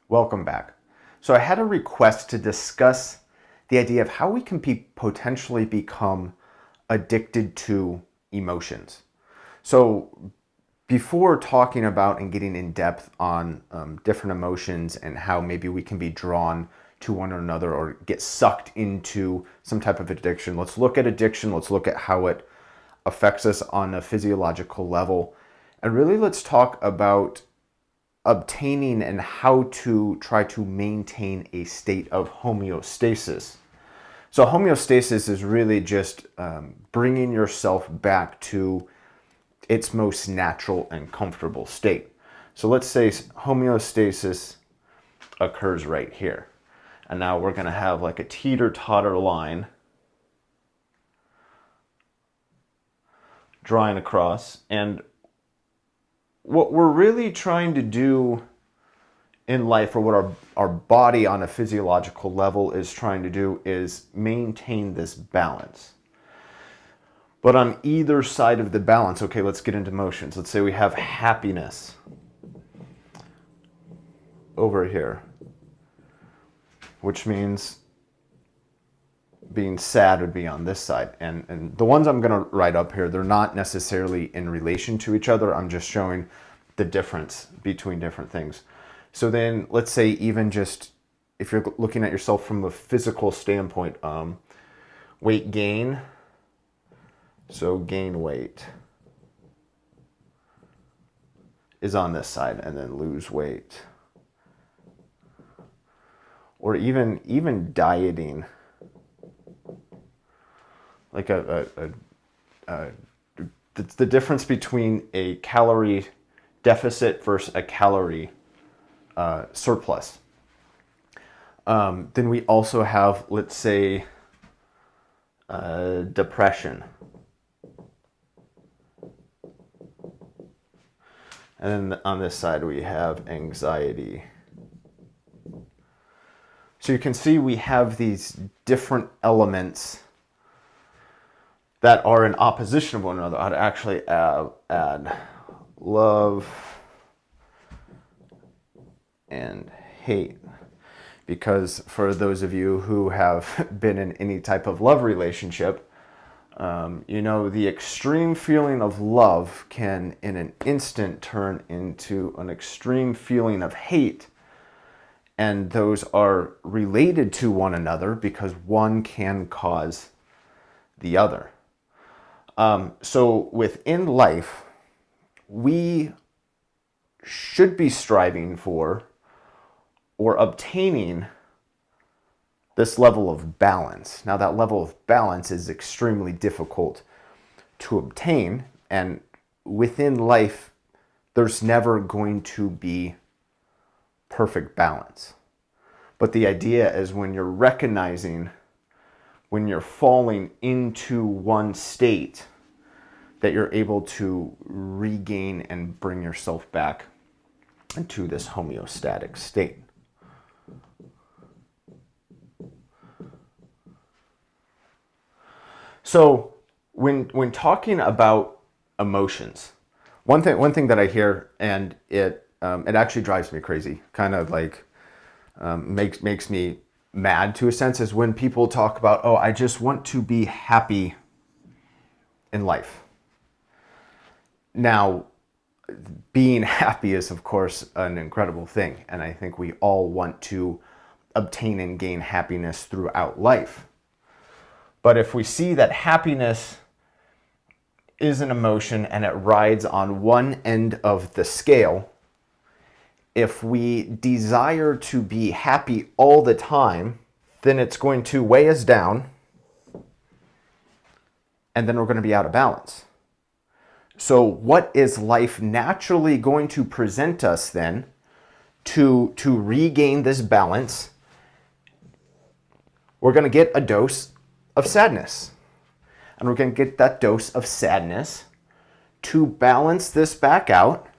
Welcome back. So I had a request to discuss the idea of how we can potentially become addicted to emotions. So before talking about and getting in depth on different emotions and how maybe we can be drawn to one another or get sucked into some type of addiction, let's look at addiction. Let's look at how it affects us on a physiological level. And really let's talk about obtaining and how to try to maintain a state of homeostasis. So homeostasis is really just bringing yourself back to its most natural and comfortable state. So let's say homeostasis occurs right here. And now we're going to have like a teeter-totter line drawing across. And what we're really trying to do in life, or what our body on a physiological level is trying to do, is maintain this balance. But on either side of the balance, okay, let's get into emotions. Let's say we have happiness over here, which means being sad would be on this side. And the ones I'm going to write up here, they're not necessarily in relation to each other. I'm just showing the difference between different things. So then let's say even just if you're looking at yourself from a physical standpoint, weight gain. So gain weight is on this side, and then lose weight. Or even dieting. Like the difference between a calorie deficit versus a calorie surplus. Then we also have, let's say, depression. And then on this side we have anxiety. So you can see we have these different elements that are in opposition of one another. I'd actually add love and hate, because for those of you who have been in any type of love relationship, you know the extreme feeling of love can in an instant turn into an extreme feeling of hate, and those are related to one another because one can cause the other. So within life, we should be striving for or obtaining this level of balance. Now that level of balance is extremely difficult to obtain, and within life, there's never going to be perfect balance. But the idea is when you're recognizing, when you're falling into one state, that you're able to regain and bring yourself back into this homeostatic state. So when talking about emotions, one thing that I hear, and it actually drives me crazy, kind of like makes me mad to a sense, is when people talk about, oh, I just want to be happy in life. Now, being happy is, of course, an incredible thing, and I think we all want to obtain and gain happiness throughout life. But if we see that happiness is an emotion and it rides on one end of the scale, if we desire to be happy all the time, then it's going to weigh us down, and then we're going to be out of balance. So what is life naturally going to present us then to regain this balance? We're going to get a dose of sadness. And we're going to get that dose of sadness to balance this back out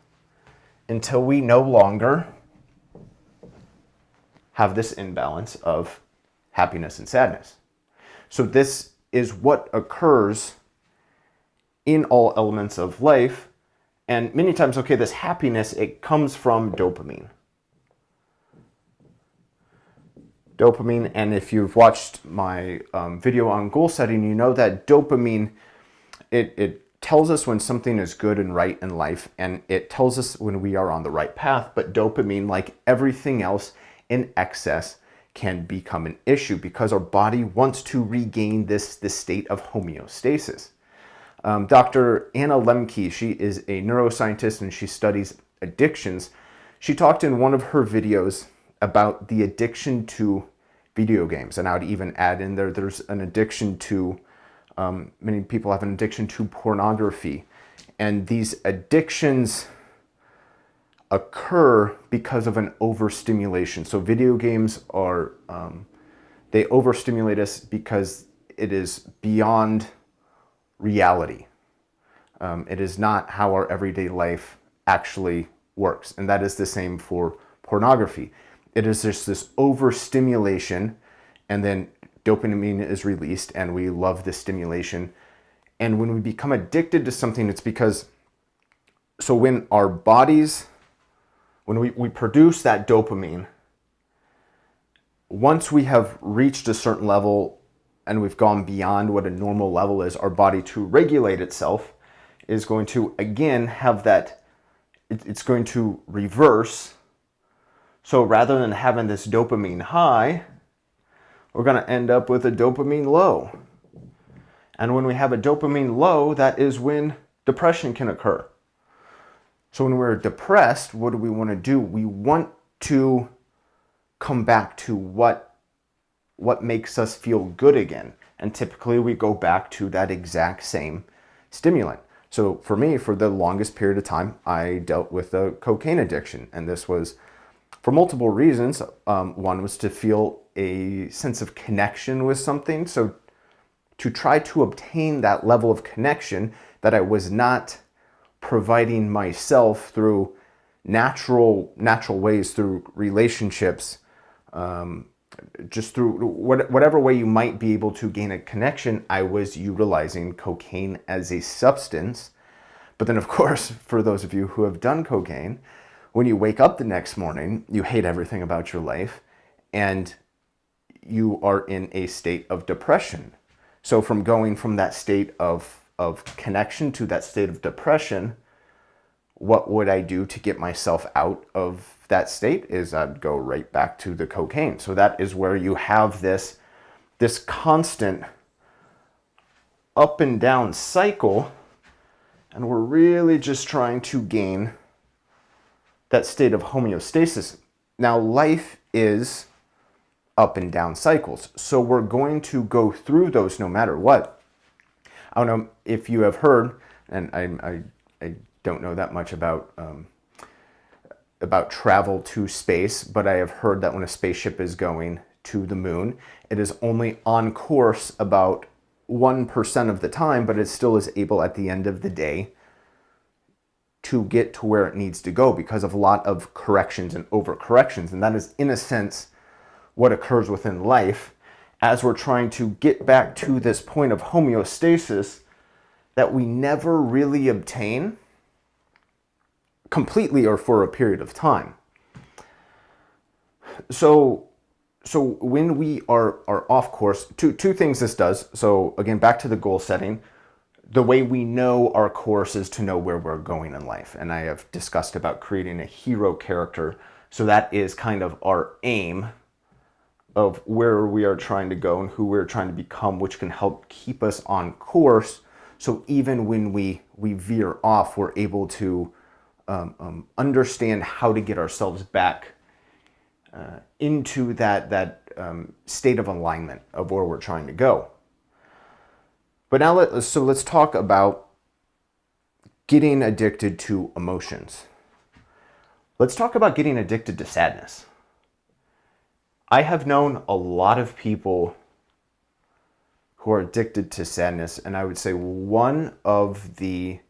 until we no longer have this imbalance of happiness and sadness. So this is what occurs in all elements of life. And many times, okay, this happiness, it comes from dopamine. Dopamine, and if you've watched my video on goal setting, you know that dopamine, it tells us when something is good and right in life, and it tells us when we are on the right path. But dopamine, like everything else in excess, can become an issue because our body wants to regain this state of homeostasis. Dr. Anna Lemke, she is a neuroscientist and she studies addictions. She talked in one of her videos about the addiction to video games, and I would even add in there's an addiction to, many people have an addiction to pornography, and these addictions occur because of an overstimulation. So video games are, they overstimulate us because it is beyond reality. It is not how our everyday life actually works. And that is the same for pornography. It is just this overstimulation, and then dopamine is released and we love the stimulation. And when we become addicted to something, it's because, so when our bodies, when we produce that dopamine, once we have reached a certain level and we've gone beyond what a normal level is, our body, to regulate itself, is going to again have that, it's going to reverse. So rather than having this dopamine high, we're going to end up with a dopamine low. And when we have a dopamine low, that is when depression can occur. So when we're depressed, what do we want to do? We want to come back to what makes us feel good again. And typically we go back to that exact same stimulant. So for me, for the longest period of time, I dealt with a cocaine addiction. And this was for multiple reasons. One was to feel a sense of connection with something. So to try to obtain that level of connection that I was not providing myself through natural ways, through relationships, just through whatever way you might be able to gain a connection, I was utilizing cocaine as a substance. But then, of course, for those of you who have done cocaine, when you wake up the next morning, you hate everything about your life and you are in a state of depression. So from going from that state of connection to that state of depression, what would I do to get myself out of that state? Is I'd go right back to the cocaine. So that is where you have this constant up and down cycle, and we're really just trying to gain that state of homeostasis. Now, life is up and down cycles, so we're going to go through those no matter what. I don't know if you have heard, and I don't know that much about travel to space, but I have heard that when a spaceship is going to the moon, it is only on course about 1% of the time, but it still is able at the end of the day to get to where it needs to go because of a lot of corrections and overcorrections. And that is, in a sense, what occurs within life as we're trying to get back to this point of homeostasis that we never really obtain completely or for a period of time. So when we are off course, two things this does. So again, back to the goal setting. The way we know our course is to know where we're going in life. And I have discussed about creating a hero character. So that is kind of our aim of where we are trying to go and who we're trying to become, which can help keep us on course. So even when we veer off, we're able to understand how to get ourselves back into that state of alignment of where we're trying to go. But now let's talk about getting addicted to emotions. Let's talk about getting addicted to sadness. I have known a lot of people who are addicted to sadness, and I would say one of the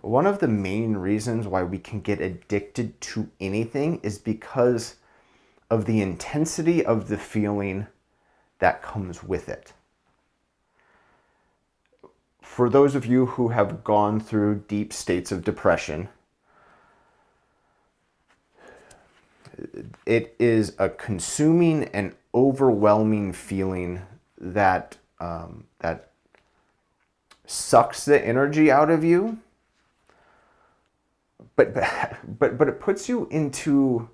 main reasons why we can get addicted to anything is because of the intensity of the feeling that comes with it. For those of you who have gone through deep states of depression, it is a consuming and overwhelming feeling that that sucks the energy out of you, but it puts you into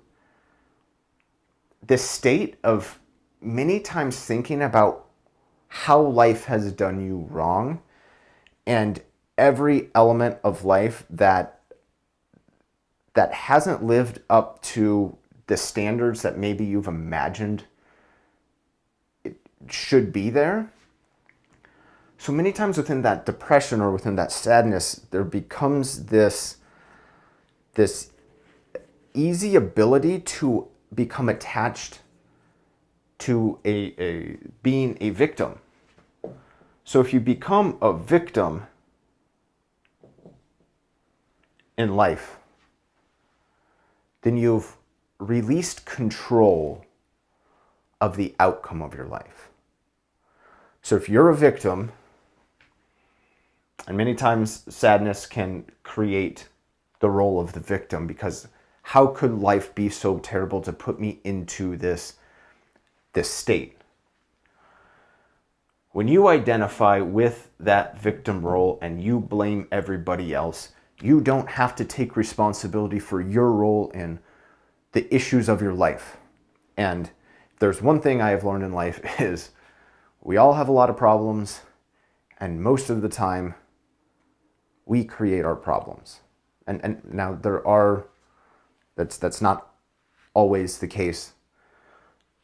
this state of many times thinking about how life has done you wrong, and every element of life that hasn't lived up to the standards that maybe you've imagined it should be there. So many times within that depression or within that sadness, there becomes this easy ability to become attached to a being a victim. So if you become a victim in life, then you've released control of the outcome of your life. So if you're a victim, and many times sadness can create the role of the victim, because how could life be so terrible to put me into this state? When you identify with that victim role and you blame everybody else, you don't have to take responsibility for your role in the issues of your life. And if there's one thing I have learned in life is we all have a lot of problems, and most of the time we create our problems. And now that's not always the case,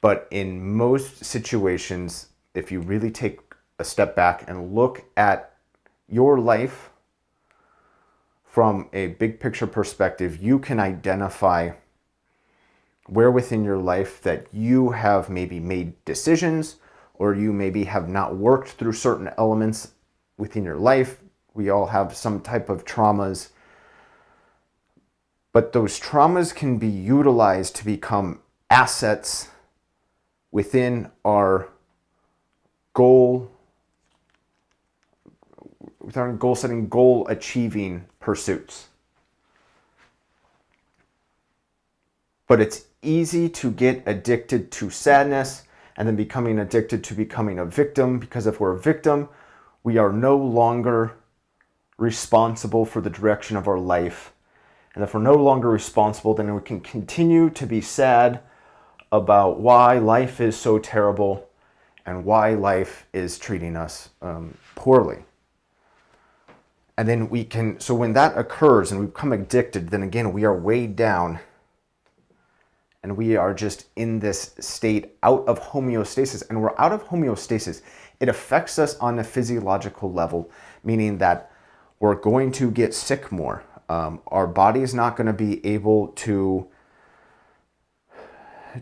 but in most situations, if you really take a step back and look at your life from a big picture perspective, you can identify where within your life that you have maybe made decisions, or you maybe have not worked through certain elements within your life. We all have some type of traumas, but those traumas can be utilized to become assets within our goal setting, goal achieving pursuits. But it's easy to get addicted to sadness and then becoming addicted to becoming a victim, because if we're a victim, we are no longer responsible for the direction of our life. And if we're no longer responsible, then we can continue to be sad about why life is so terrible and why life is treating us poorly. And then so when that occurs and we become addicted, then again, we are weighed down and we are just in this state out of homeostasis. And we're out of homeostasis. It affects us on a physiological level, meaning that we're going to get sick more. Our body is not going to be able to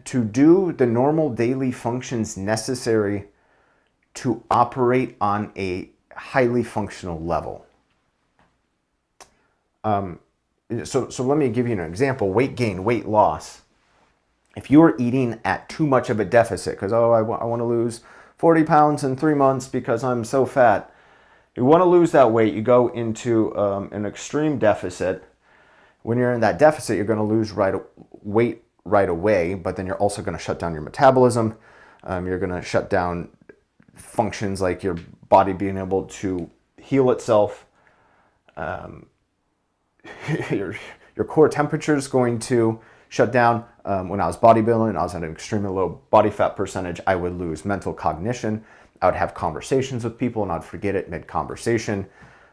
do the normal daily functions necessary to operate on a highly functional level. So let me give you an example. Weight gain, weight loss. If you are eating at too much of a deficit, because, I want to lose 40 pounds in 3 months because I'm so fat. You want to lose that weight, you go into an extreme deficit. When you're in that deficit, you're going to lose weight right away, but then you're also going to shut down your metabolism. You're going to shut down functions like your body being able to heal itself. Your core temperature is going to shut down. When I was bodybuilding, I was at an extremely low body fat percentage. I would lose mental cognition. I would have conversations with people and I'd forget it mid-conversation.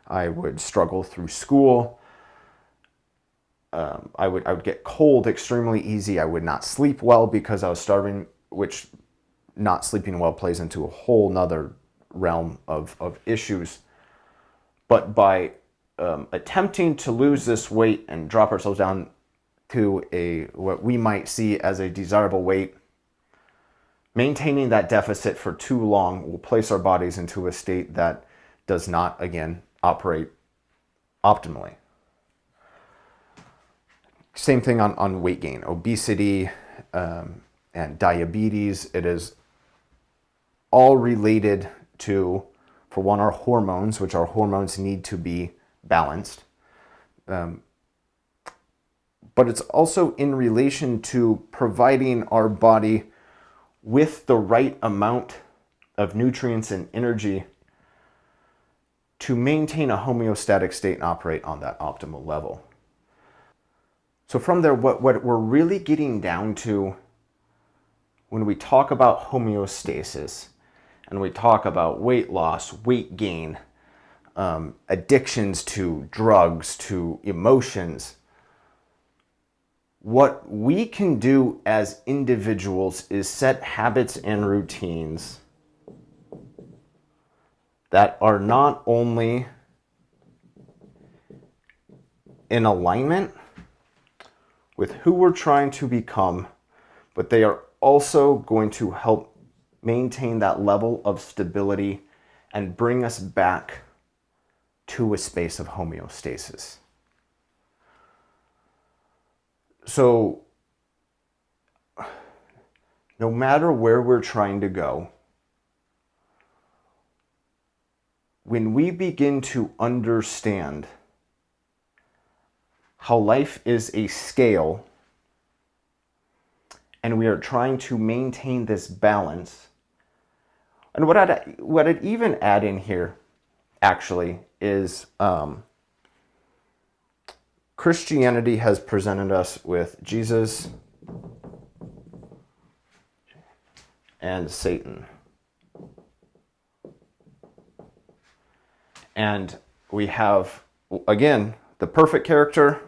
I would struggle through school. I would get cold extremely easy. I would not sleep well because I was starving, which not sleeping well plays into a whole nother realm of issues. But by attempting to lose this weight and drop ourselves down to what we might see as a desirable weight, maintaining that deficit for too long will place our bodies into a state that does not, again, operate optimally. Same thing on weight gain, obesity, and diabetes. It is all related to, for one, our hormones, which our hormones need to be balanced. but it's also in relation to providing our body with the right amount of nutrients and energy to maintain a homeostatic state and operate on that optimal level. So from there, what we're really getting down to when we talk about homeostasis and we talk about weight loss, weight gain, addictions to drugs, to emotions, what we can do as individuals is set habits and routines that are not only in alignment with who we're trying to become, but they are also going to help maintain that level of stability and bring us back to a space of homeostasis. So, no matter where we're trying to go, when we begin to understand how life is a scale and we are trying to maintain this balance, and what I'd even add in here actually is Christianity has presented us with Jesus and Satan. And we have, again, the perfect character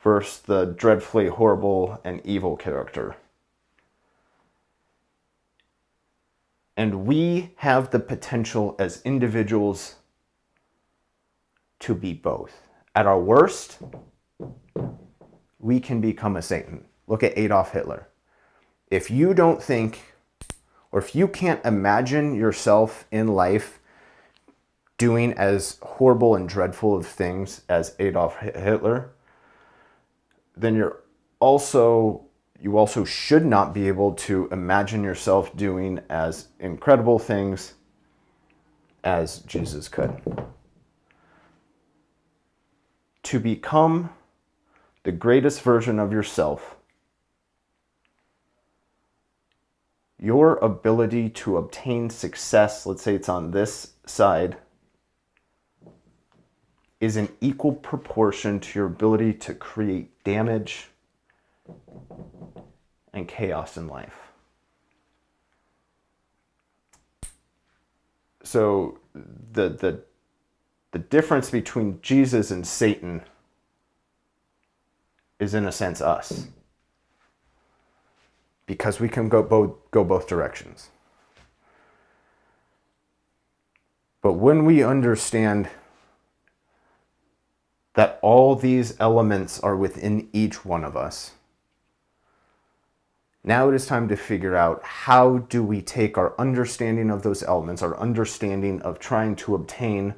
versus the dreadfully horrible and evil character. And we have the potential as individuals to be both. At our worst, we can become a Satan. Look at Adolf Hitler. If you don't think, or if you can't imagine yourself in life doing as horrible and dreadful of things as Adolf Hitler, then you also should not be able to imagine yourself doing as incredible things as Jesus could. To become the greatest version of yourself, your ability to obtain success, let's say it's on this side, is in equal proportion to your ability to create damage and chaos in life. So the difference between Jesus and Satan is, in a sense, us. Because we can go both directions. But when we understand that all these elements are within each one of us, now it is time to figure out, how do we take our understanding of those elements, our understanding of trying to obtain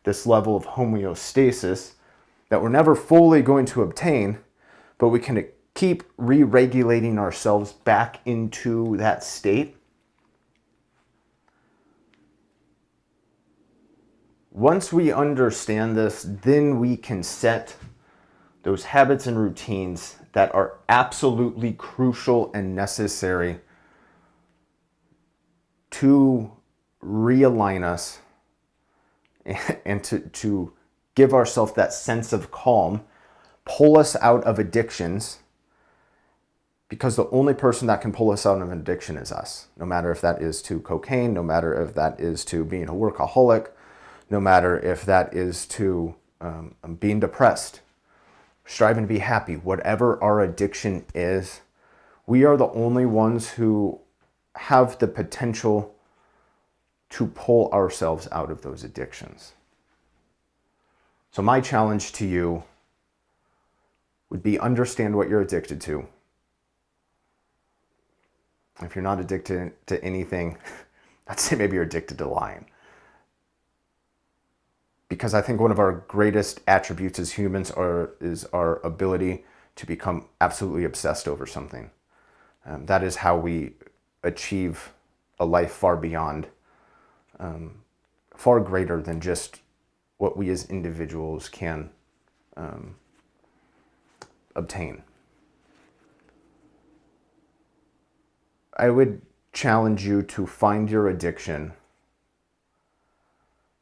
this level of homeostasis that we're never fully going to obtain, but we can keep re-regulating ourselves back into that state. Once we understand this, then we can set those habits and routines that are absolutely crucial and necessary to realign us and to give ourselves that sense of calm, pull us out of addictions, because the only person that can pull us out of an addiction is us. No matter if that is to cocaine, no matter if that is to being a workaholic, no matter if that is to being depressed, striving to be happy, whatever our addiction is, we are the only ones who have the potential to pull ourselves out of those addictions. So my challenge to you would be, understand what you're addicted to. If you're not addicted to anything, I'd say maybe you're addicted to lying. Because I think one of our greatest attributes as humans is our ability to become absolutely obsessed over something. That is how we achieve a life far beyond, far greater than just what we as individuals can obtain. I would challenge you to find your addiction,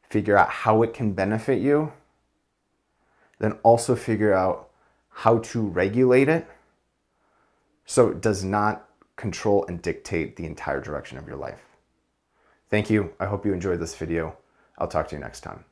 figure out how it can benefit you, then also figure out how to regulate it so it does not control and dictate the entire direction of your life. Thank you. I hope you enjoyed this video. I'll talk to you next time.